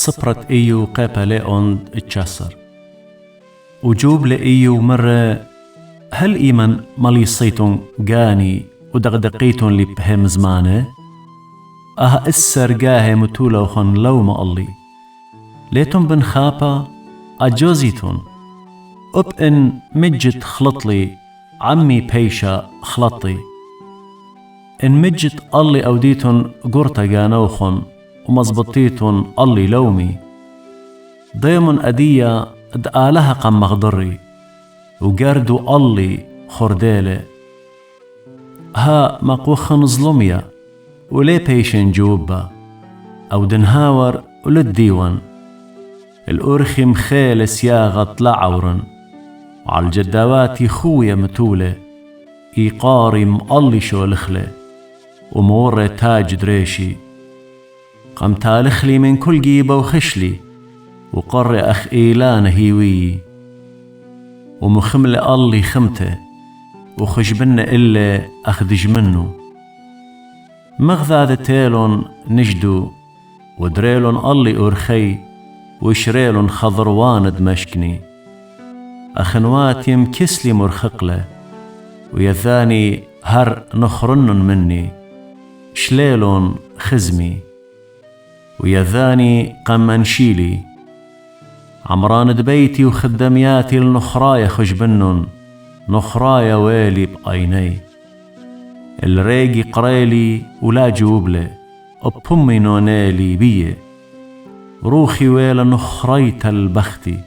صبرت إيو قيبا ليون اتشاسر وجوب لإيو مرة هل إيمن مالي صيتون قاني ودغدقيتون لي بهم زمانه أسر قاهي متولوخن لو ما الله ليتون بن خابا أجوزيتون إن مجد خلطلي عمي بيشا خلطي إن مجد الله أوديتون قرطة قانوخن ومزبطيتون الله لومي ضيمن أدية دقالها قم مغضري وقردو الله خرديلة ها مقوخن ظلمية ولي بيشن جوبا أو دنهاور وللديوان الأرخي مخيل سياغة طلع عورن وعلى الجداوات خويا متولة إيقاري مقلي شو لخلة ومورة تاج دريشي قم تالخلي من كل جيبة وخشلي وقر أخ إيلان هيوي ومخمل الله خمته وخشبنا إلا أخدج منه مغذا تيلون نجدو ودريلون الله أرخي وشريلون خضروان دمشكني أخنواتي مكسلي مرخقله ويذاني هر نخرن مني شليلون خزمي ويذاني قمنشيلي عمران دبيتي وخدمياتي النخرايا خجبنن نخرايا ويلي بقيني الريقي قريلي ولا جوبله أبمي نونيلي بيه روخي ويلا نخريت البختي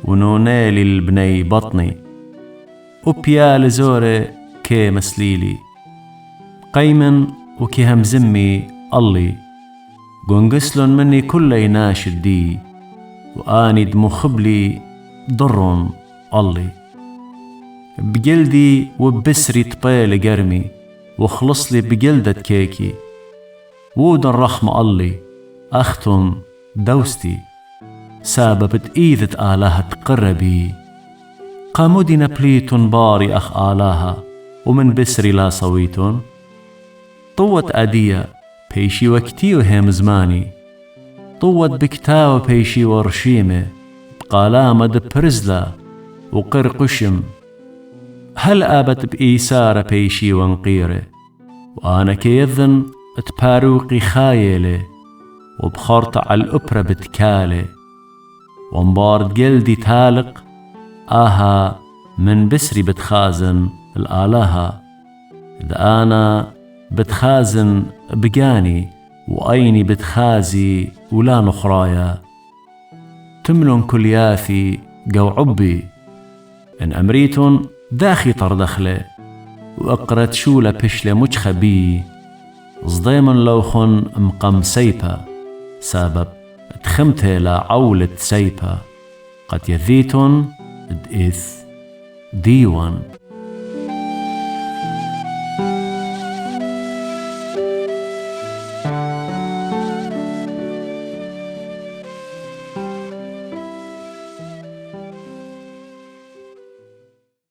ونونيلي البني بطني وبيال زوري كي مسليلي قيمن وكي همزمي الله قنقسلن مني كل يناشد دي وآني دمخبلي ضرن الله بجلدي وبسري طبيل قرمي وخلصلي بجلدة كيكي وودن رحمة الله أختن دوستي ساببت إيذة آلها تقربي قامودي نبليتن باري أخ آلاها ومن بسري لا صويتن طوت أدية بيشي وكتي وهم زماني طوت بكتاوة بيشي ورشيمة بقالامة دبرزلا وقرقشم هل آبت بإيسارة بيشي وانقيرة وأنا كيذن تباروقي خايلة وبخرط على الأبرة بتكالة وانبارد جلدي تالق آها من بسري بتخازن الآلها إذا أنا بتخازن بقاني وأيني بتخازي ولا نخرايا تملن كلياثي جو عبي إن أمريتن داخي طردخلة وأقرت شولة بشلة مجخبي صديمن لوخن مقم سيبا سبب تخمته لعولة سيبا قد يذيتن دئث ديوان